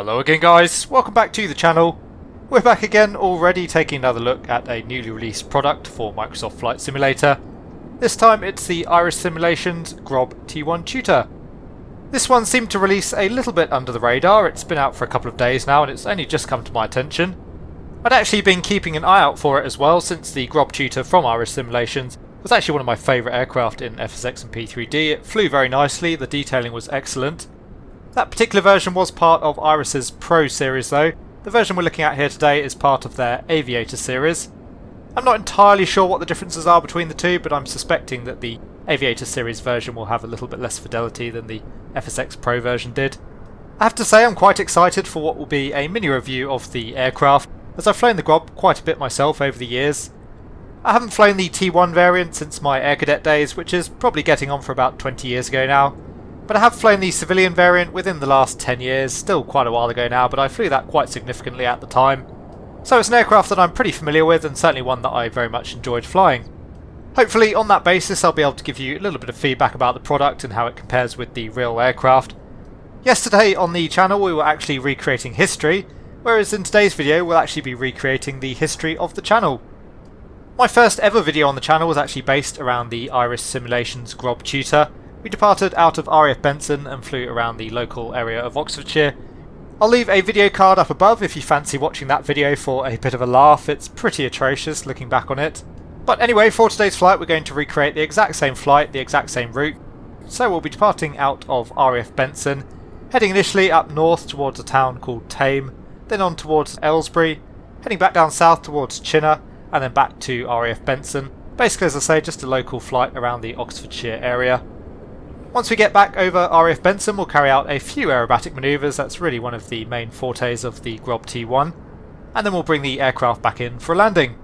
Hello again guys, welcome back to the channel. We're back again, already taking another look at a newly released product for Microsoft Flight Simulator. This time it's the Iris Simulations Grob T.1 Tutor. This one seemed to release a little bit under the radar. It's been out for a couple of days now and it's only just come to my attention. I'd actually been keeping an eye out for it as well, since the Grob Tutor from Iris Simulations was actually one of my favourite aircraft in FSX and P3D. It flew very nicely, the detailing was excellent. That particular version was part of Iris's Pro series though. The version we're looking at here today is part of their Aviator series. I'm not entirely sure what the differences are between the two, but I'm suspecting that the Aviator series version will have a little bit less fidelity than the FSX Pro version did. I have to say I'm quite excited for what will be a mini review of the aircraft, as I've flown the Grob quite a bit myself over the years. I haven't flown the T1 variant since my Air Cadet days, which is probably getting on for about 20 years ago now. But I have flown the civilian variant within the last 10 years, still quite a while ago now, but I flew that quite significantly at the time. So it's an aircraft that I'm pretty familiar with and certainly one that I very much enjoyed flying. Hopefully on that basis I'll be able to give you a little bit of feedback about the product and how it compares with the real aircraft. Yesterday on the channel we were actually recreating history, whereas in today's video we'll actually be recreating the history of the channel. My first ever video on the channel was actually based around the Iris Simulations Grob Tutor. We departed out of RAF Benson and flew around the local area of Oxfordshire. I'll leave a video card up above if you fancy watching that video for a bit of a laugh. It's pretty atrocious looking back on it. But anyway, for today's flight we're going to recreate the exact same flight, the exact same route. So we'll be departing out of RAF Benson, heading initially up north towards a town called Thame, then on towards Aylesbury, heading back down south towards Chinner, and then back to RAF Benson. Basically, as I say, just a local flight around the Oxfordshire area. Once we get back over RAF Benson we'll carry out a few aerobatic manoeuvres. That's really one of the main fortes of the Grob T1, and then we'll bring the aircraft back in for a landing.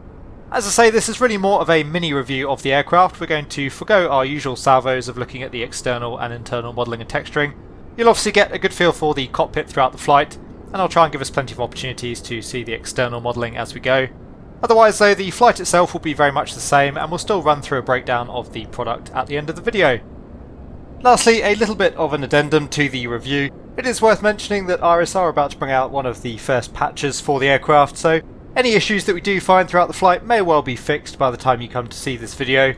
As I say, this is really more of a mini review of the aircraft. We're going to forgo our usual salvos of looking at the external and internal modelling and texturing. You'll obviously get a good feel for the cockpit throughout the flight, and I'll try and give us plenty of opportunities to see the external modelling as we go. Otherwise though, the flight itself will be very much the same, and we'll still run through a breakdown of the product at the end of the video. Lastly, a little bit of an addendum to the review. It is worth mentioning that Iris are about to bring out one of the first patches for the aircraft, so any issues that we do find throughout the flight may well be fixed by the time you come to see this video.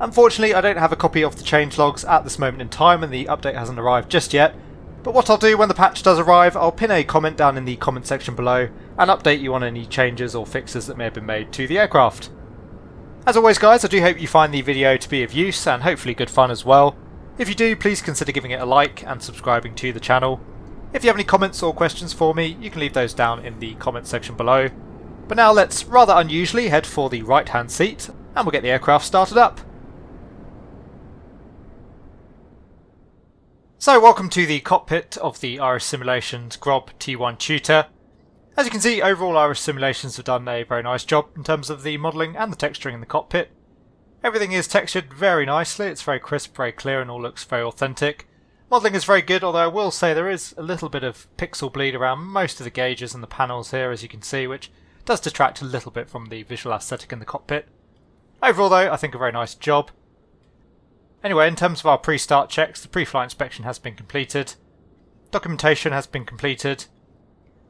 Unfortunately, I don't have a copy of the changelogs at this moment in time and the update hasn't arrived just yet, but what I'll do when the patch does arrive, I'll pin a comment down in the comment section below and update you on any changes or fixes that may have been made to the aircraft. As always guys, I do hope you find the video to be of use and hopefully good fun as well. If you do, please consider giving it a like and subscribing to the channel. If you have any comments or questions for me, you can leave those down in the comment section below. But now let's rather unusually head for the right hand seat and we'll get the aircraft started up. So welcome to the cockpit of the Iris Simulations Grob T1 Tutor. As you can see, overall Iris Simulations have done a very nice job in terms of the modelling and the texturing in the cockpit. Everything is textured very nicely, it's very crisp, very clear and all looks very authentic. Modelling is very good, although I will say there is a little bit of pixel bleed around most of the gauges and the panels here, as you can see, which does detract a little bit from the visual aesthetic in the cockpit. Overall though, I think a very nice job. Anyway, in terms of our pre-start checks, the pre-flight inspection has been completed. Documentation has been completed.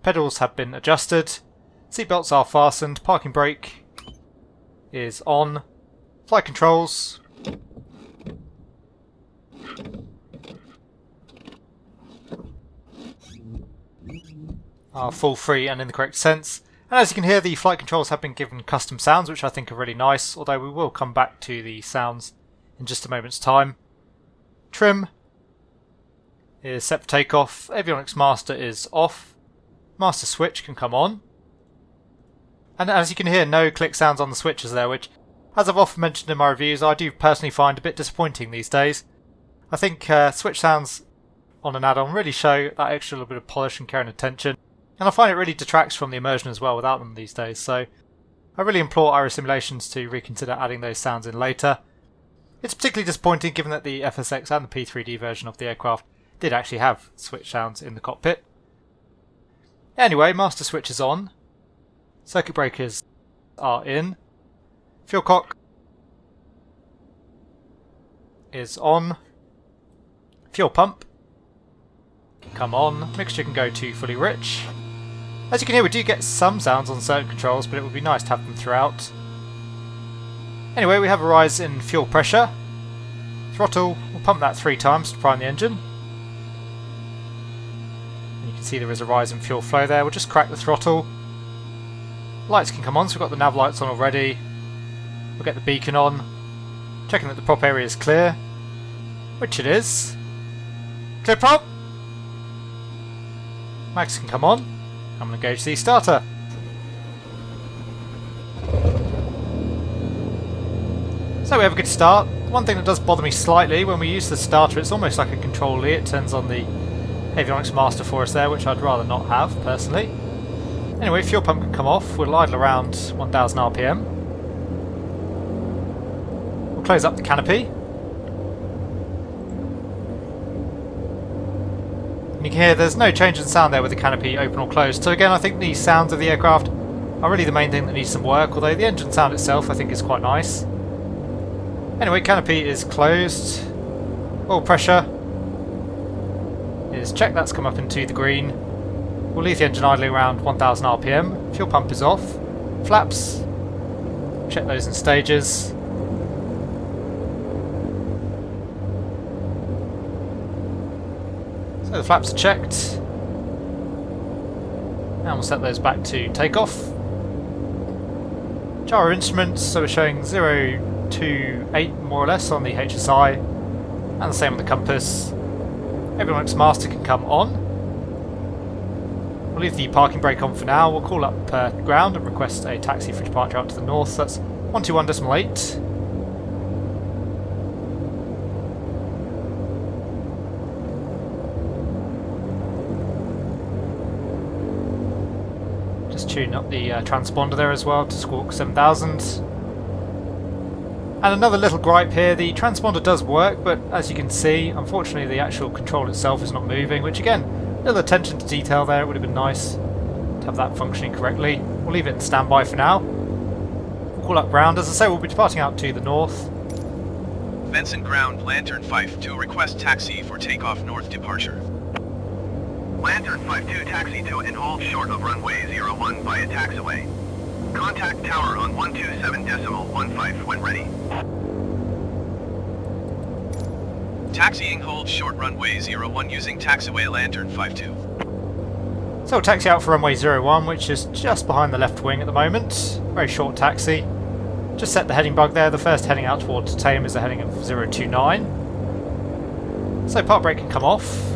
Pedals have been adjusted. Seatbelts are fastened. Parking brake is on. Flight controls are full free and in the correct sense. And as you can hear, the flight controls have been given custom sounds, which I think are really nice, although we will come back to the sounds in just a moment's time. Trim is set for takeoff. Avionics master is off. Master switch can come on. And as you can hear, no click sounds on the switches there, which, as I've often mentioned in my reviews, I do personally find a bit disappointing these days. I think switch sounds on an add-on really show that extra little bit of polish and care and attention, and I find it really detracts from the immersion as well without them these days, so I really implore Iris Simulations to reconsider adding those sounds in later. It's particularly disappointing given that the FSX and the P3D version of the aircraft did actually have switch sounds in the cockpit. Anyway, master switch is on, circuit breakers are in, fuel cock is on, fuel pump can come on, mixture can go to fully rich. As you can hear, we do get some sounds on certain controls, but it would be nice to have them throughout. Anyway, we have a rise in fuel pressure. Throttle, we'll pump that 3 times to prime the engine. And you can see there is a rise in fuel flow there. We'll just crack the throttle. Lights can come on, so we've got the nav lights on already. We'll get the beacon on. Checking that the prop area is clear, which it is. Clear prop! Mags can come on. I'm going to engage the starter. So we have a good start. One thing that does bother me slightly, when we use the starter, it's almost like a control-ly. It turns on the avionics master for us there, which I'd rather not have, personally. Anyway, fuel pump can come off. We'll idle around 1000 RPM. We'll close up the canopy. And you can hear there's no change in sound there with the canopy open or closed. So again, I think the sounds of the aircraft are really the main thing that needs some work, although the engine sound itself I think is quite nice. Anyway, canopy is closed. Oil pressure is checked, that's come up into the green. We'll leave the engine idling around 1000 RPM. Fuel pump is off. Flaps, check those in stages. So the flaps are checked. And we'll set those back to takeoff. Gyro instruments, so we're showing 0 to 8 more or less on the HSI, and the same on the compass. Avionics master can come on. We'll leave the parking brake on for now. We'll call up ground and request a taxi for departure out to the north. That's 121.8. Just tune up the transponder there as well to squawk 7000. And another little gripe here, the transponder does work, but as you can see, unfortunately the actual control itself is not moving, which again, a little attention to detail there. It would have been nice to have that functioning correctly. We'll leave it in standby for now. We'll call up ground. As I say, we'll be departing out to the north. Benson ground, Lantern 5-2, request taxi for takeoff north departure. Lantern 5-2, taxi to and hold short of runway 01 via taxiway. Contact tower on 127.15 when ready. Taxiing hold short runway 01 using taxiway Lantern 5-2. So we'll taxi out for runway 01, which is just behind the left wing at the moment. Very short taxi. Just set the heading bug there. The first heading out towards Tame is a heading of 029. So park brake can come off.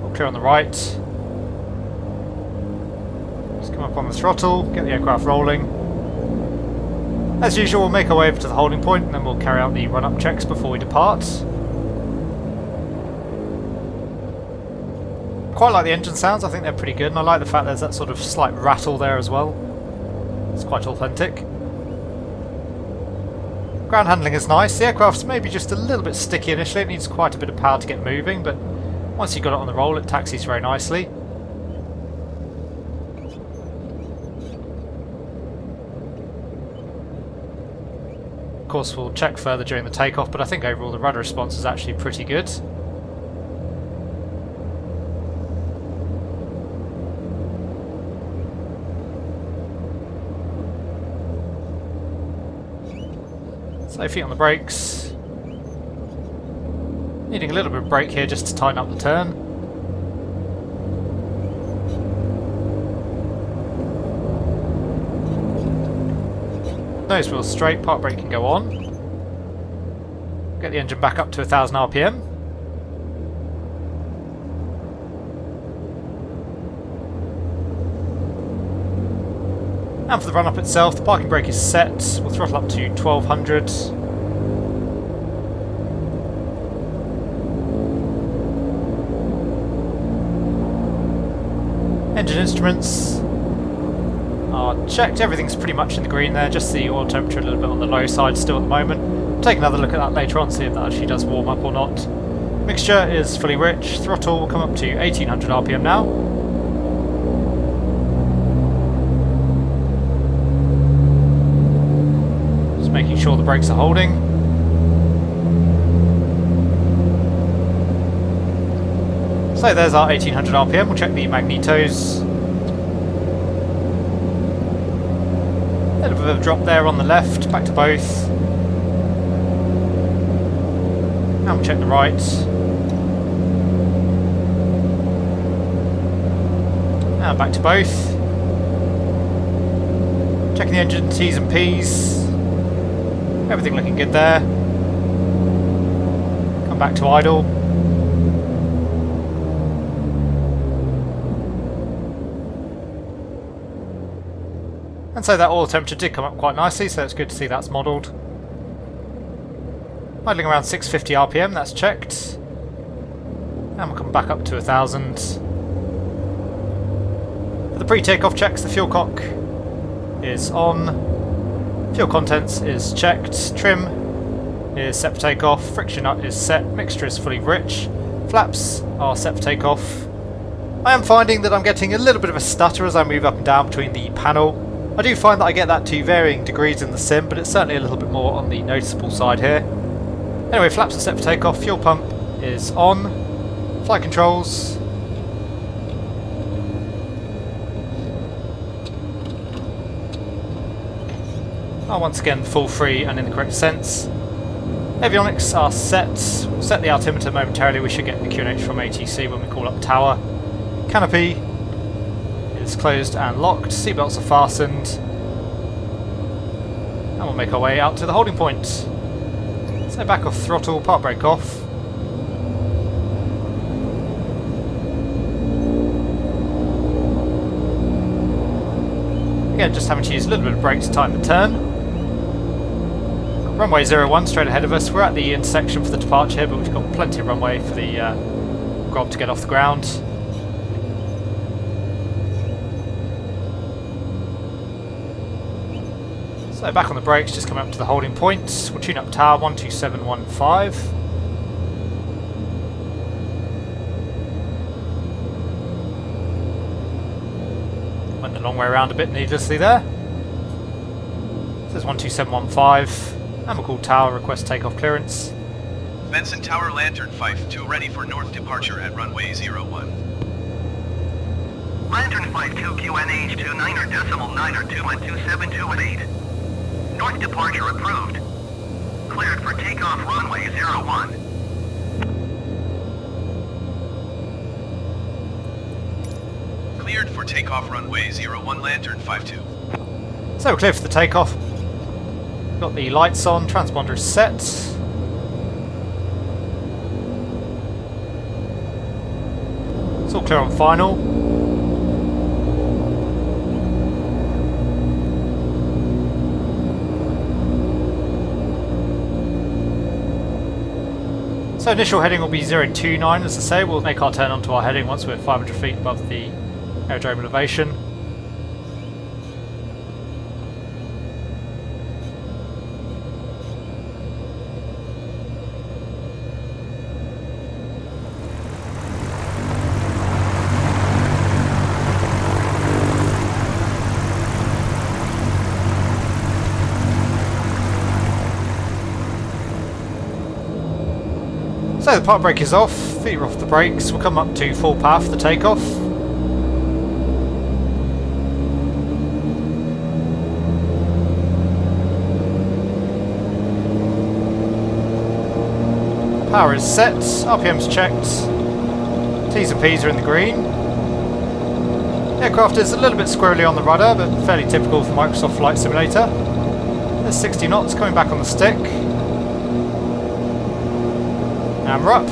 We'll clear on the right. Just come up on the throttle, get the aircraft rolling. As usual, we'll make our way over to the holding point and then we'll carry out the run-up checks before we depart. Quite like the engine sounds, I think they're pretty good, and I like the fact there's that sort of slight rattle there as well. It's quite authentic. Ground handling is nice. The aircraft's maybe just a little bit sticky initially, it needs quite a bit of power to get moving, but once you've got it on the roll it taxis very nicely. Of course we'll check further during the takeoff, but I think overall the rudder response is actually pretty good. So feet on the brakes. Needing a little bit of brake here just to tighten up the turn. Nose wheel straight, park brake can go on. Get the engine back up to 1000 RPM. And for the run up itself, the parking brake is set. We'll throttle up to 1200. Engine instruments are checked. Everything's pretty much in the green there, just the oil temperature a little bit on the low side still at the moment. We'll take another look at that later on, see if that actually does warm up or not. Mixture is fully rich. Throttle will come up to 1800 RPM now. Making sure the brakes are holding. So there's our 1800 RPM, we'll check the magnetos. A little bit of a drop there on the left, back to both. And we'll check the right. And back to both. Checking the engine T's and P's. Everything looking good there. Come back to idle. And so that oil temperature did come up quite nicely, so it's good to see that's modelled. Idling around 650 RPM, that's checked. And we'll come back up to 1000. For the pre-takeoff checks, the fuel cock is on. Fuel contents is checked. Trim is set for takeoff. Friction nut is set. Mixture is fully rich. Flaps are set for takeoff. I am finding that I'm getting a little bit of a stutter as I move up and down between the panel. I do find that I get that to varying degrees in the sim, but it's certainly a little bit more on the noticeable side here. Anyway, flaps are set for takeoff. Fuel pump is on. Flight controls. Are once again full free and in the correct sense. Avionics are set. We'll set the altimeter momentarily. We should get the QNH from ATC when we call up tower. Canopy is closed and locked. Seatbelts are fastened. And we'll make our way out to the holding point. So back off throttle, part brake off. Again, just having to use a little bit of brake to time the turn. Got runway 01 straight ahead of us. We're at the intersection for the departure here, but we've got plenty of runway for the Grob to get off the ground. So back on the brakes, just coming up to the holding point. We'll tune up tower 12715. Went the long way around a bit needlessly there. This is 12715, and we'll call tower, request takeoff clearance. Benson Tower Lantern 52 ready for north departure at runway 01. Lantern 52 QNH 29er decimal 9er 21272 North departure approved. Cleared for takeoff runway 01. Cleared for takeoff runway 01 Lantern 52. So we're clear for the takeoff. Got the lights on, transponder is set. It's all clear on final. So initial heading will be 029, as I say. We'll make our turn onto our heading once we're 500 feet above the aerodrome elevation. So the park brake is off, feet are off the brakes, we'll come up to full power for the takeoff. Power is set, RPM's checked, T's and P's are in the green. Aircraft is a little bit squirrely on the rudder, but fairly typical for Microsoft Flight Simulator. There's 60 knots coming back on the stick. And we're up.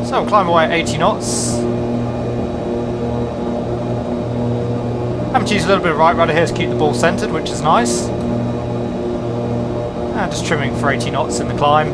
So we'll climb away at 80 knots. Having to use a little bit of right rudder here to keep the ball centred, which is nice. And just trimming for 80 knots in the climb.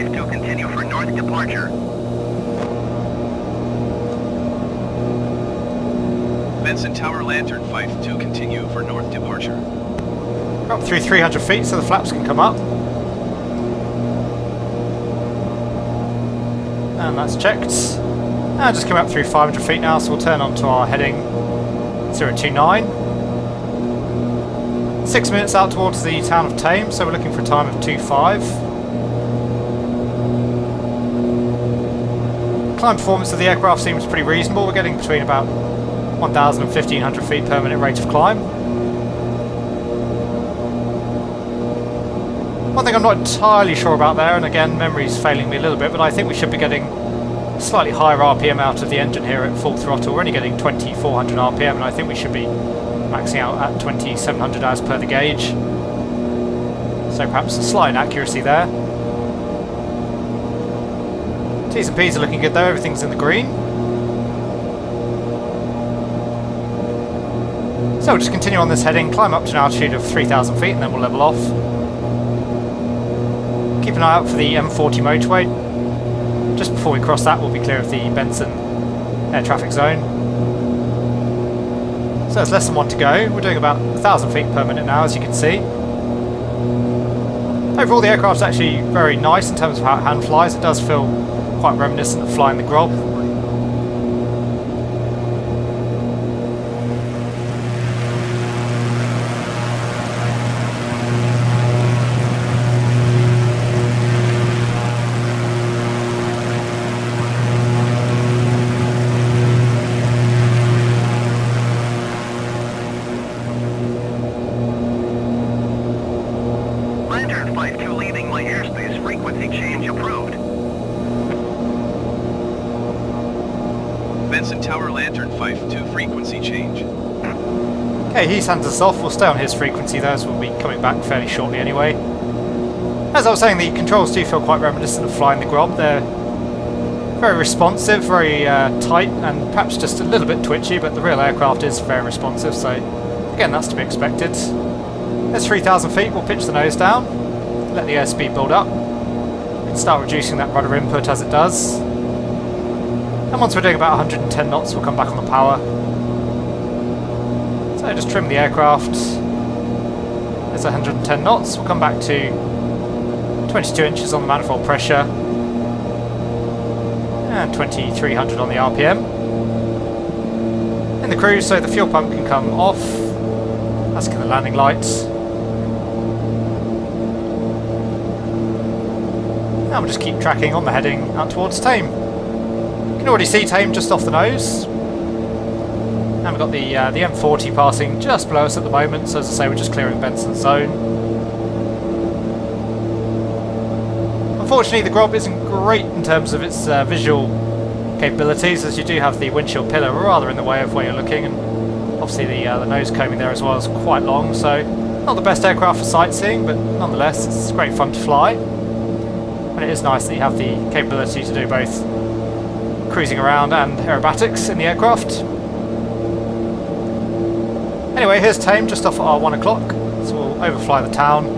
5-2 continue for north departure. Benson Tower Lantern 5-2 continue for north departure. We're up through 300 feet so the flaps can come up. And that's checked. And just coming up through 500 feet now, so we'll turn on to our heading 029. 6 minutes out towards the town of Thames, so we're looking for a time of 2.5. Climb performance of the aircraft seems pretty reasonable. We're getting between about 1,000 and 1,500 feet per minute rate of climb. One thing I'm not entirely sure about there, and again memory's failing me a little bit, but I think we should be getting slightly higher RPM out of the engine here at full throttle. We're only getting 2,400 RPM, and I think we should be maxing out at 2,700 as per the gauge. So perhaps a slight inaccuracy there. T's and P's are looking good though, everything's in the green. So we'll just continue on this heading, climb up to an altitude of 3,000 feet and then we'll level off. Keep an eye out for the M40 motorway. Just before we cross that we'll be clear of the Benson air traffic zone. So there's less than one to go. We're doing about 1,000 feet per minute now, as you can see. Overall the aircraft's actually very nice in terms of how it hand flies. It does feel quite reminiscent of flying the Grob. Lantern 5-2 leaving my airspace, frequency change approved. Benson Tower Lantern 5-2 frequency change. Okay, he hands us off. We'll stay on his frequency though, as we'll be coming back fairly shortly anyway. As I was saying, the controls do feel quite reminiscent of flying the Grob. They're very responsive, very tight, and perhaps just a little bit twitchy, but the real aircraft is very responsive, so again, that's to be expected. There's 3,000 feet, we'll pitch the nose down, let the airspeed build up, and start reducing that rudder input as it does. And once we're doing about 110 knots, we'll come back on the power. So just trim the aircraft. There's 110 knots, we'll come back to 22 inches on the manifold pressure. And 2,300 on the RPM. In the cruise, so the fuel pump can come off. That's the landing lights. And we'll just keep tracking on the heading out towards Thame. You can already see Thame just off the nose. And we've got the M40 passing just below us at the moment, so as I say, we're just clearing Benson's zone. Unfortunately, the Grob isn't great in terms of its visual capabilities, as you do have the windshield pillar rather in the way of where you're looking, and obviously the nose combing there as well is quite long, so not the best aircraft for sightseeing, but nonetheless it's great fun to fly. And it is nice that you have the capability to do both cruising around and aerobatics in the aircraft. Anyway, here's Thame just off at our 1 o'clock, so we'll overfly the town.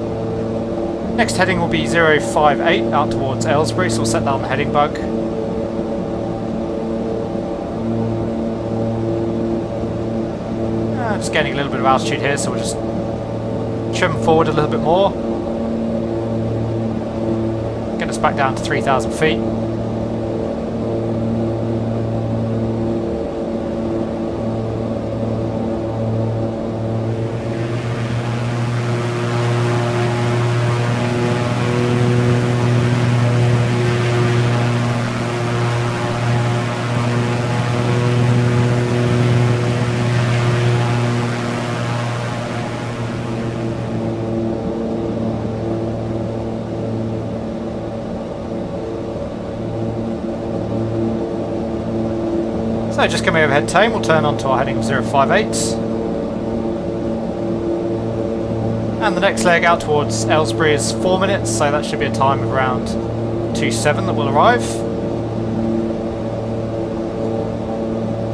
Next heading will be 058 out towards Aylesbury, so we'll set down the heading bug. Just gaining a little bit of altitude here, so we'll just trim forward a little bit more. Get us back down to 3,000 feet. So just coming overhead Thame, we'll turn on to our heading of 058. And the next leg out towards Aylesbury is 4 minutes, so that should be a time of around 2:07 that will arrive.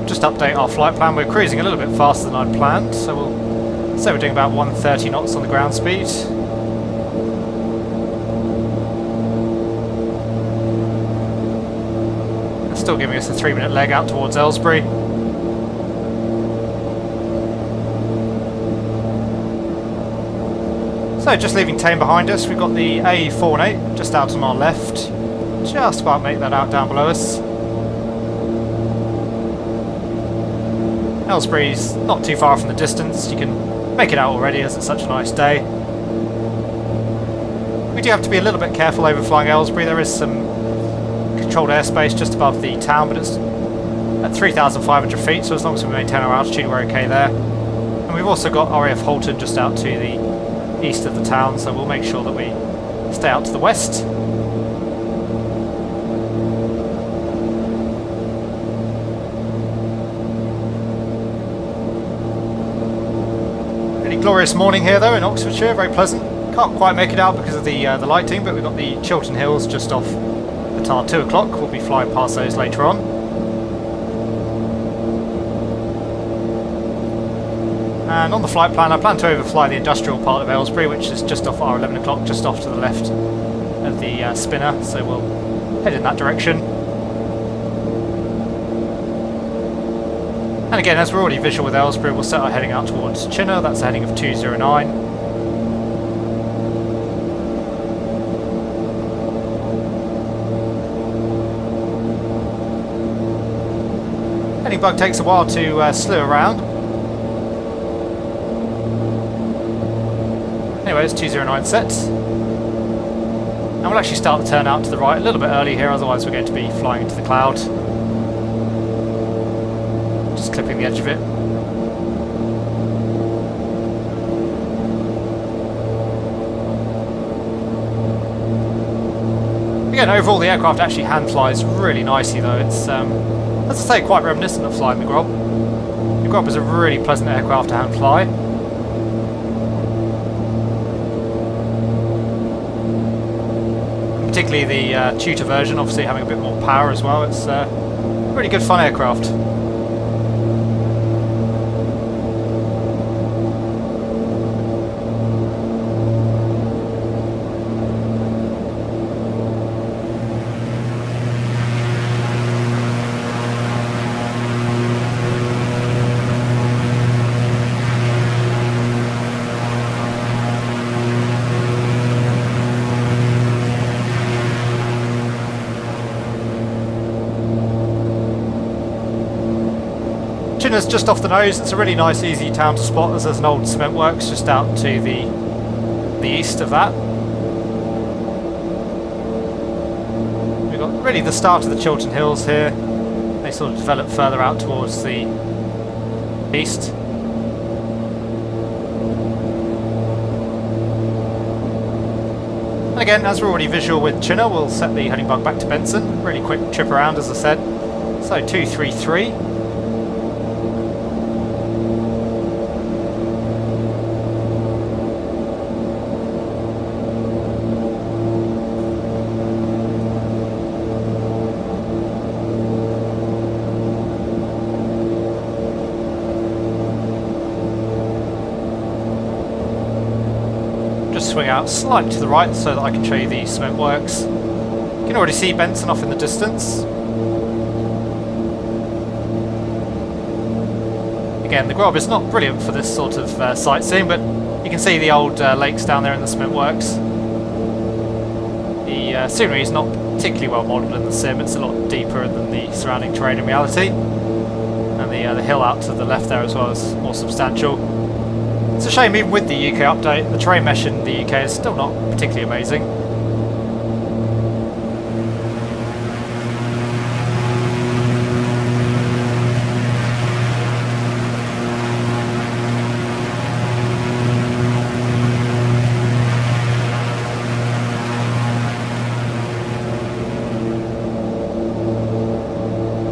Just update our flight plan, we're cruising a little bit faster than I'd planned, so we'll say we're doing about 130 knots on the ground speed. still giving us a 3-minute leg out towards Aylesbury. So just leaving Tame behind us, we've got the A418 just out on our left. Just about make that out down below us. Aylesbury's not too far from the distance, you can make it out already as it's such a nice day. We do have to be a little bit careful over flying Aylesbury. There is some controlled airspace just above the town, but it's at 3,500 feet, so as long as we maintain our altitude we're okay there. And we've also got RAF Halton just out to the east of the town, so we'll make sure that we stay out to the west. Really glorious morning here though in Oxfordshire, very pleasant. Can't quite make it out because of the lighting, but we've got the Chiltern Hills just off at our 2 o'clock. We'll be flying past those later on. And on the flight plan, I plan to overfly the industrial part of Aylesbury, which is just off our 11 o'clock, just off to the left of the spinner, so we'll head in that direction. And again, as we're already visual with Aylesbury, we'll set our heading out towards Chinner. That's a heading of 209. Heading bug takes a while to slew around. Anyway, it's 209 set. And we'll actually start the turn out to the right a little bit early here, otherwise we're going to be flying into the cloud. Just clipping the edge of it. Again, overall the aircraft actually hand flies really nicely though. It's, as I say, quite reminiscent of flying the Grob. The Grob is a really pleasant aircraft to hand fly. Particularly the Tutor version, obviously having a bit more power as well. It's a really good fun aircraft. Chinner's just off the nose. It's a really nice, easy town to spot, as there's an old cement works just out to the east of that. We've got really the start of the Chiltern Hills here. They sort of develop further out towards the east. And again, as we're already visual with Chinner, we'll set the heading bug back to Benson. Really quick trip around, as I said. So 233. Swing out slightly to the right so that I can show you the cement works. You can already see Benson off in the distance. Again, the Grob is not brilliant for this sort of sightseeing, but you can see the old lakes down there in the cement works. The scenery is not particularly well modelled in the sim. It's a lot deeper than the surrounding terrain in reality, and the hill out to the left there as well is more substantial. It's a shame, even with the UK update, the terrain mesh in the UK is still not particularly amazing.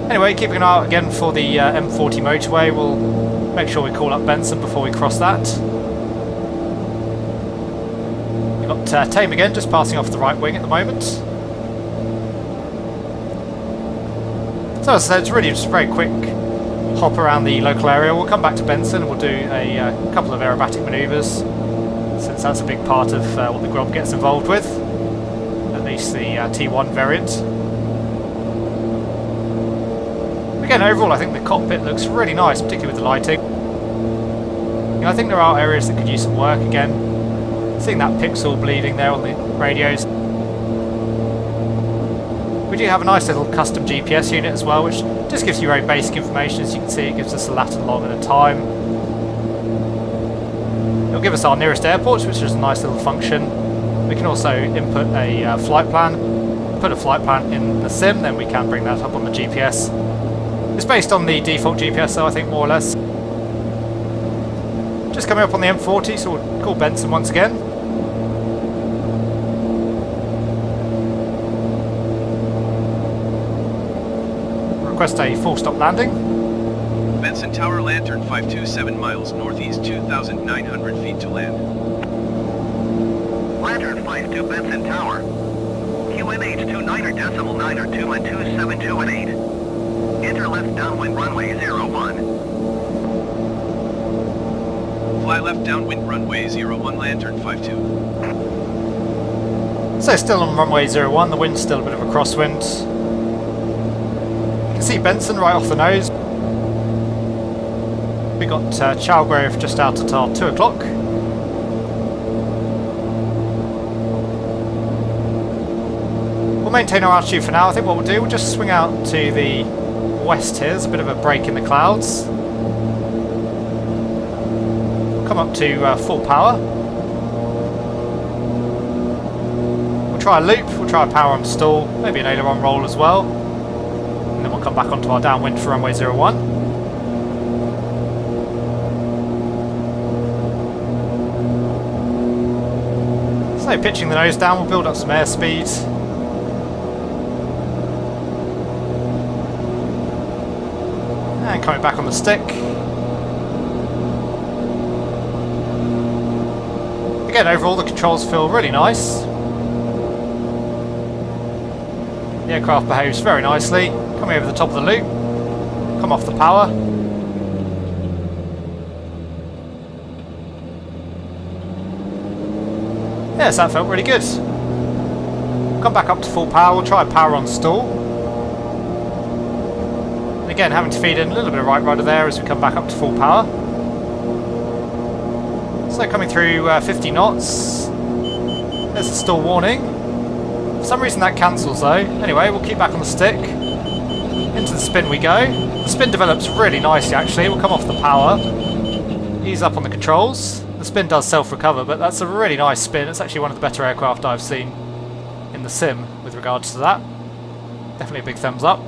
Anyway, keeping an eye out again for the M40 motorway. We'll make sure we call up Benson before we cross that. We've got Tame again, just passing off the right wing at the moment. So as I said, it's really just a very quick hop around the local area. We'll come back to Benson and we'll do a couple of aerobatic manoeuvres, since that's a big part of what the Grob gets involved with, at least the T1 variant. Again, overall I think the cockpit looks really nice, particularly with the lighting. I think there are areas that could use some work again. Seeing that pixel bleeding there on the radios. We do have a nice little custom GPS unit as well, which just gives you very basic information. As you can see, it gives us a lat and long and a time. It'll give us our nearest airports, which is a nice little function. We can also input a flight plan, put a flight plan in the sim, then we can bring that up on the GPS. It's based on the default GPS though, I think, more or less. Just coming up on the M40, so we'll call Benson once again. Request a full stop landing. Benson Tower, Lantern 527 miles northeast, 2,900 feet to land. Lantern 52 Benson Tower. QNH 29.9 2 and 272 and 8. Enter left downwind runway 01. Fly left downwind runway 01, Lantern 52. So still on runway 01, the wind's still a bit of a crosswind. You can see Benson right off the nose. We got Chalgrove just out at our 2 o'clock. We'll maintain our altitude for now. I think what we'll do, we'll just swing out to the west here. There's a bit of a break in the clouds. Come up to full power. We'll try a loop, we'll try a power on stall, maybe an aileron roll as well. And then we'll come back onto our downwind for runway 01. So pitching the nose down, we'll build up some airspeed. And coming back on the stick. Again, overall the controls feel really nice. The aircraft behaves very nicely. Coming over the top of the loop. Come off the power. Yes, that felt really good. Come back up to full power, we'll try power on stall. And again, having to feed in a little bit of right rudder there as we come back up to full power. So coming through 50 knots. There's a stall warning. For some reason that cancels though. Anyway, we'll keep back on the stick. Into the spin we go. The spin develops really nicely actually. We'll come off the power. Ease up on the controls. The spin does self-recover, but that's a really nice spin. It's actually one of the better aircraft I've seen in the sim with regards to that. Definitely a big thumbs up.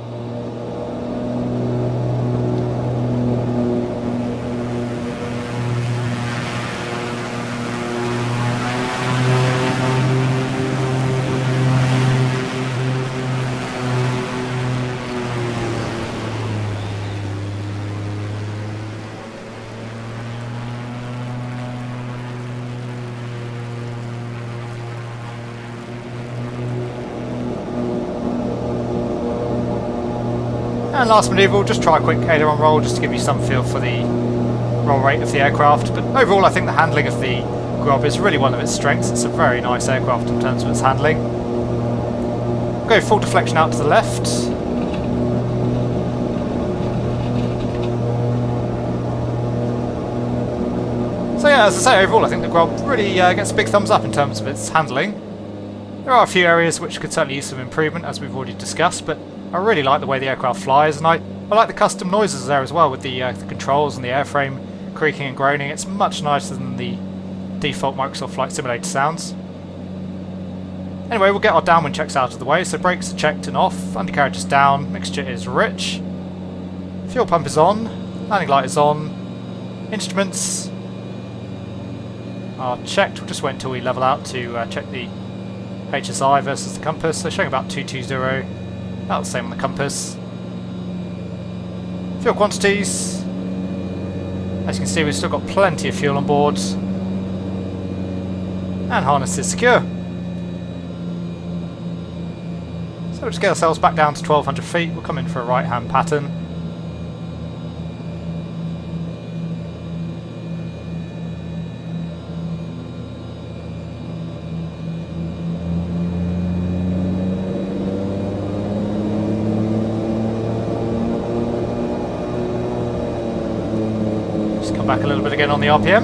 And last manoeuvre, we'll just try a quick aileron roll just to give you some feel for the roll rate of the aircraft. But overall I think the handling of the Grob is really one of its strengths. It's a very nice aircraft in terms of its handling. Go full deflection out to the left. So yeah, as I say, overall I think the Grob really gets a big thumbs up in terms of its handling. There are a few areas which could certainly use some improvement, as we've already discussed, but I really like the way the aircraft flies, and I like the custom noises there as well with the controls and the airframe creaking and groaning. It's much nicer than the default Microsoft Flight Simulator sounds. Anyway, we'll get our downwind checks out of the way. So brakes are checked and off, undercarriage is down, mixture is rich, fuel pump is on, landing light is on, instruments are checked. We'll just wait until we level out to check the HSI versus the compass. So showing about 220. About the same on the compass. Fuel quantities. As you can see, we've still got plenty of fuel on board. And harness is secure. So we'll just get ourselves back down to 1200 feet. We'll come in for a right hand pattern. back a little bit again on the RPM.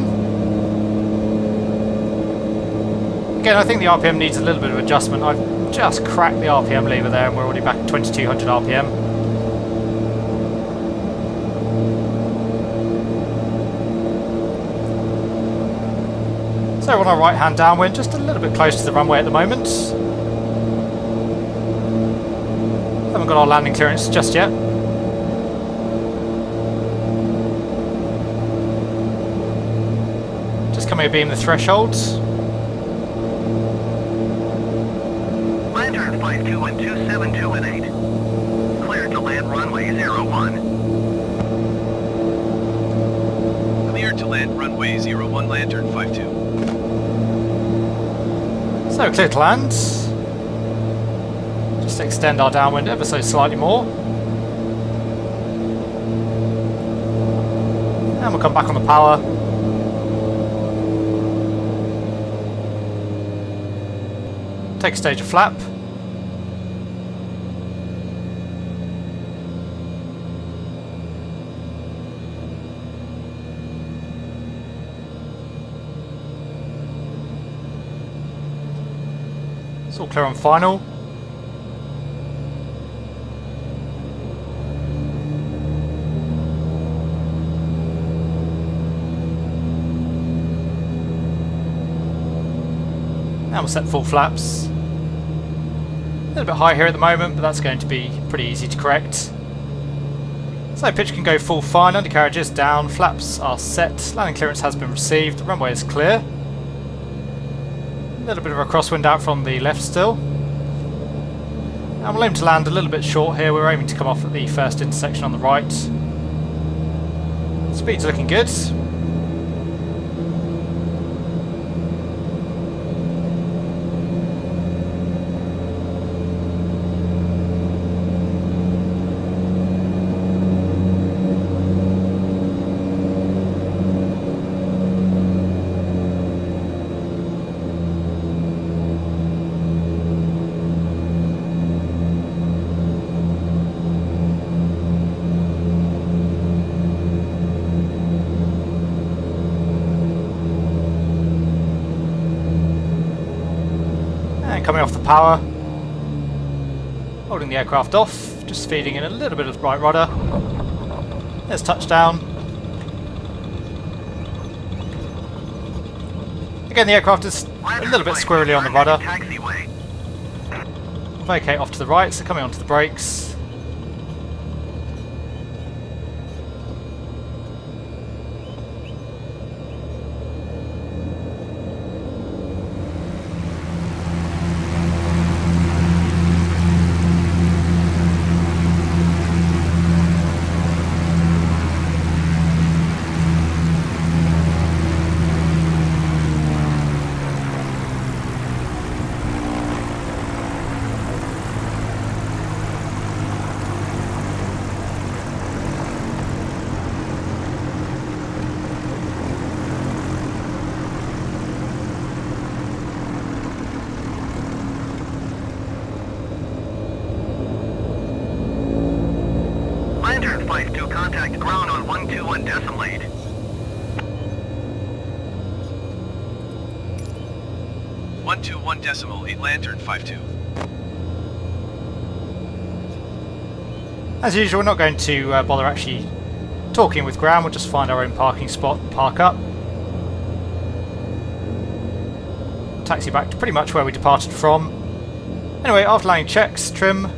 Again, I think the RPM needs a little bit of adjustment. I've just cracked the RPM lever there and we're already back at 2200 RPM. So we're on our right hand downwind, just a little bit close to the runway at the moment. Haven't got our landing clearance just yet. Just coming abeam the threshold. Lantern 52127218. Cleared to land runway 01. Cleared to land runway 01, Lantern 52. So clear to land. Just extend our downwind ever so slightly more. And we'll come back on the power. Take a stage of flap. It's all clear on final. And we'll set full flaps. A little bit high here at the moment, but that's going to be pretty easy to correct. So pitch can go full fine, undercarriage is down, flaps are set, landing clearance has been received, the runway is clear. A little bit of a crosswind out from the left still. And we'll aim to land a little bit short here, we're aiming to come off at the first intersection on the right. Speed's looking good. Coming off the power, holding the aircraft off, just feeding in a little bit of right rudder. There's touchdown. Again, the aircraft is a little bit squirrely on the rudder. Vacate off to the right, so coming onto the brakes. Contact ground on 121 decimal 8. Lantern 52. As usual, we're not going to bother actually talking with ground, we'll just find our own parking spot and park up. Taxi back to pretty much where we departed from. Anyway, after landing checks, trim,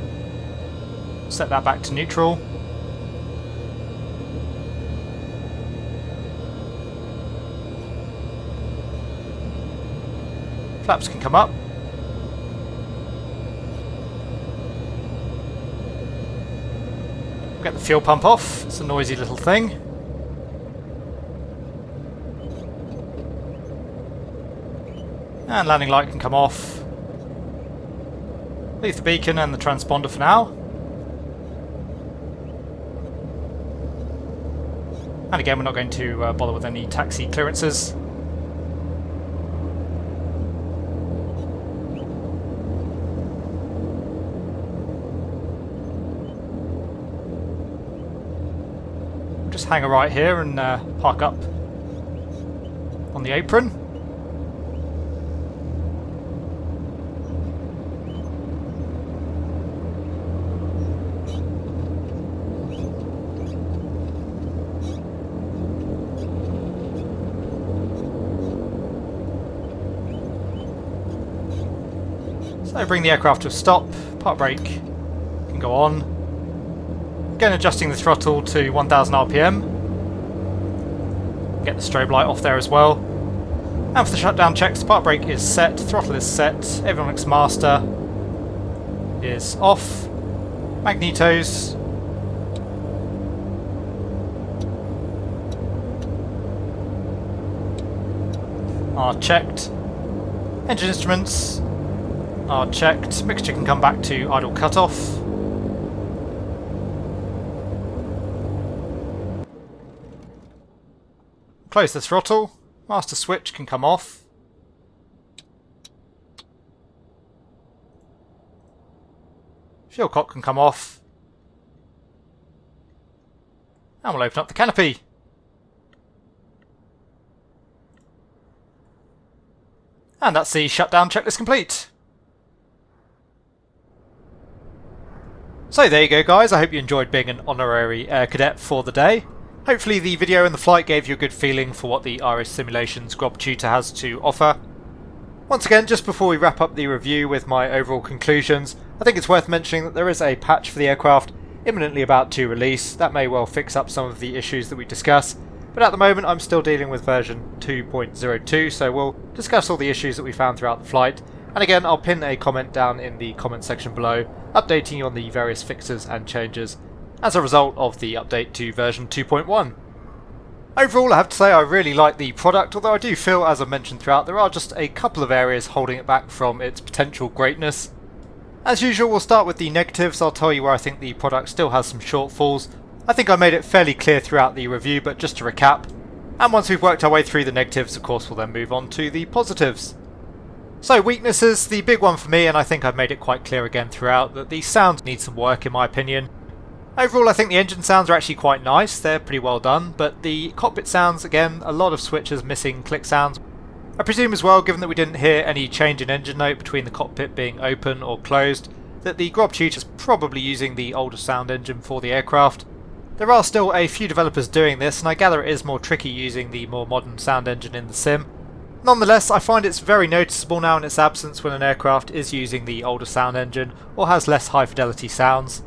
set that back to neutral. Flaps can come up. Get the fuel pump off, it's a noisy little thing. And landing light can come off. Leave the beacon and the transponder for now. And again, we're not going to bother with any taxi clearances. Just hang a right here and park up on the apron. So bring the aircraft to a stop, park brake can go on. Again adjusting the throttle to 1000 RPM. Get the strobe light off there as well. And for the shutdown checks, the park brake is set, throttle is set, avionics master is off, magnetos are checked, engine instruments are checked, mixture can come back to idle cutoff. Close the throttle, master switch can come off. Fuel cock can come off. And we'll open up the canopy. And that's the shutdown checklist complete. So there you go guys, I hope you enjoyed being an honorary Air Cadet for the day. Hopefully the video and the flight gave you a good feeling for what the RS Simulations Grob Tutor has to offer. Once again, just before we wrap up the review with my overall conclusions, I think it's worth mentioning that there is a patch for the aircraft imminently about to release. That may well fix up some of the issues that we discuss, but at the moment I'm still dealing with version 2.02, so we'll discuss all the issues that we found throughout the flight. And again, I'll pin a comment down in the comment section below, updating you on the various fixes and changes as a result of the update to version 2.1. Overall, I have to say I really like the product, although I do feel, as I mentioned throughout, there are just a couple of areas holding it back from its potential greatness. As usual, we'll start with the negatives. I'll tell you where I think the product still has some shortfalls. I think I made it fairly clear throughout the review, but just to recap, and once we've worked our way through the negatives, of course, we'll then move on to the positives. So weaknesses, the big one for me, and I think I've made it quite clear again throughout, that the sound needs some work in my opinion. Overall I think the engine sounds are actually quite nice, they're pretty well done, but the cockpit sounds, again, a lot of switches missing click sounds. I presume as well, given that we didn't hear any change in engine note between the cockpit being open or closed, that the Grob Tutor is probably using the older sound engine for the aircraft. There are still a few developers doing this, and I gather it is more tricky using the more modern sound engine in the sim. Nonetheless, I find it's very noticeable now in its absence when an aircraft is using the older sound engine or has less high fidelity sounds.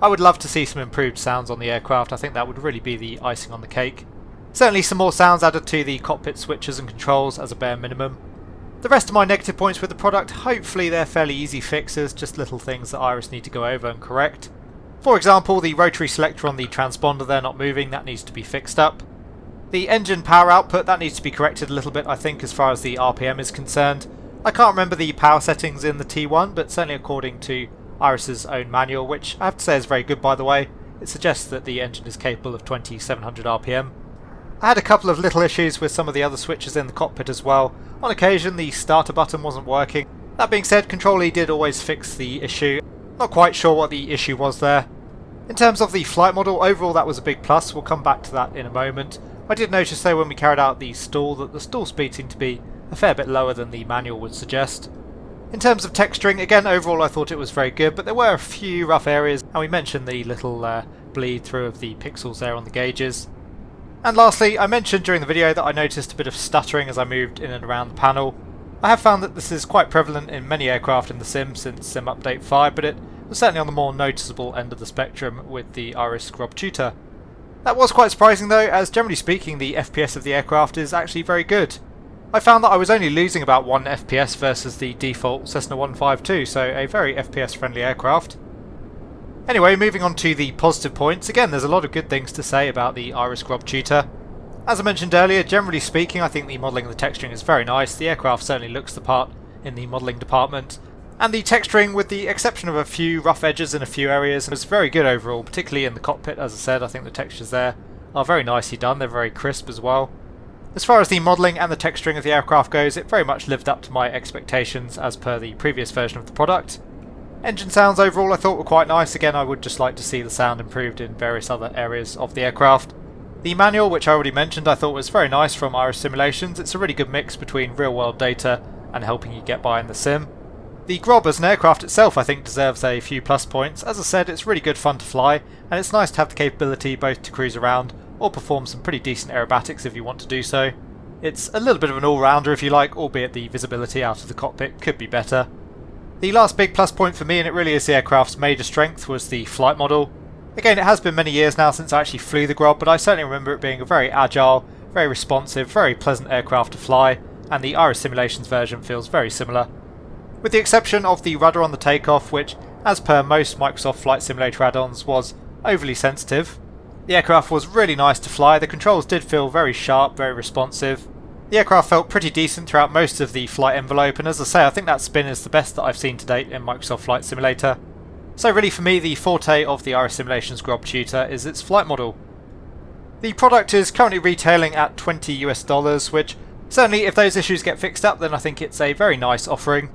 I would love to see some improved sounds on the aircraft. I think that would really be the icing on the cake. Certainly some more sounds added to the cockpit switches and controls as a bare minimum. The rest of my negative points with the product, hopefully they're fairly easy fixes, just little things that Iris need to go over and correct. For example, the rotary selector on the transponder there not moving, that needs to be fixed up. The engine power output, that needs to be corrected a little bit I think as far as the RPM is concerned. I can't remember the power settings in the T1, but certainly according to Iris's own manual, which I have to say is very good by the way, it suggests that the engine is capable of 2700 RPM. I had a couple of little issues with some of the other switches in the cockpit as well. On occasion the starter button wasn't working. That being said, Control E did always fix the issue. Not quite sure what the issue was there. In terms of the flight model, overall that was a big plus, we'll come back to that in a moment. I did notice though when we carried out the stall that the stall speed seemed to be a fair bit lower than the manual would suggest. In terms of texturing, again overall I thought it was very good, but there were a few rough areas, and we mentioned the little bleed through of the pixels there on the gauges. And lastly, I mentioned during the video that I noticed a bit of stuttering as I moved in and around the panel. I have found that this is quite prevalent in many aircraft in the sim since Sim Update 5, but it was certainly on the more noticeable end of the spectrum with the RS Grob Tutor. That was quite surprising though, as generally speaking the FPS of the aircraft is actually very good. I found that I was only losing about 1 FPS versus the default Cessna 152, so a very FPS friendly aircraft. Anyway, moving on to the positive points, again there's a lot of good things to say about the RS Grob Tutor. As I mentioned earlier, generally speaking I think the modelling and the texturing is very nice, the aircraft certainly looks the part in the modelling department. And the texturing, with the exception of a few rough edges in a few areas, was very good overall, particularly in the cockpit. As I said, I think the textures there are very nicely done, they're very crisp as well. As far as the modelling and the texturing of the aircraft goes, it very much lived up to my expectations as per the previous version of the product. Engine sounds overall I thought were quite nice, again I would just like to see the sound improved in various other areas of the aircraft. The manual, which I already mentioned, I thought was very nice from Iris Simulations. It's a really good mix between real world data and helping you get by in the sim. The Grob as an aircraft itself I think deserves a few plus points. As I said, it's really good fun to fly, and it's nice to have the capability both to cruise around or perform some pretty decent aerobatics if you want to do so. It's a little bit of an all-rounder if you like, albeit the visibility out of the cockpit could be better. The last big plus point for me, and it really is the aircraft's major strength, was the flight model. Again, it has been many years now since I actually flew the Grob, but I certainly remember it being a very agile, very responsive, very pleasant aircraft to fly, and the Iris Simulations version feels very similar. With the exception of the rudder on the takeoff, which, as per most Microsoft Flight Simulator add-ons, was overly sensitive. The aircraft was really nice to fly, the controls did feel very sharp, very responsive. The aircraft felt pretty decent throughout most of the flight envelope, and as I say, I think that spin is the best that I've seen to date in Microsoft Flight Simulator. So really for me, the forte of the Iris Simulations Grob Tutor is its flight model. The product is currently retailing at $20 US, which certainly if those issues get fixed up, then I think it's a very nice offering.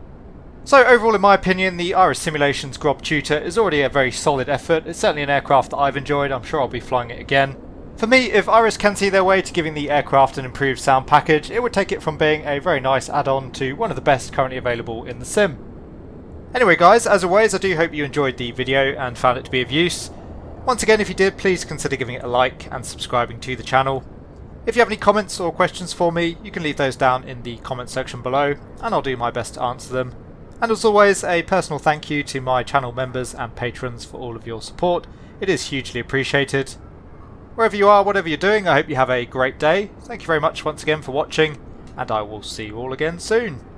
So overall, in my opinion, the Iris Simulations Grob Tutor is already a very solid effort. It's certainly an aircraft that I've enjoyed. I'm sure I'll be flying it again. For me, if Iris can see their way to giving the aircraft an improved sound package, it would take it from being a very nice add-on to one of the best currently available in the sim. Anyway guys, as always, I do hope you enjoyed the video and found it to be of use. Once again, if you did, please consider giving it a like and subscribing to the channel. If you have any comments or questions for me, you can leave those down in the comment section below, and I'll do my best to answer them. And as always, a personal thank you to my channel members and patrons for all of your support. It is hugely appreciated. Wherever you are, whatever you're doing, I hope you have a great day. Thank you very much once again for watching, and I will see you all again soon.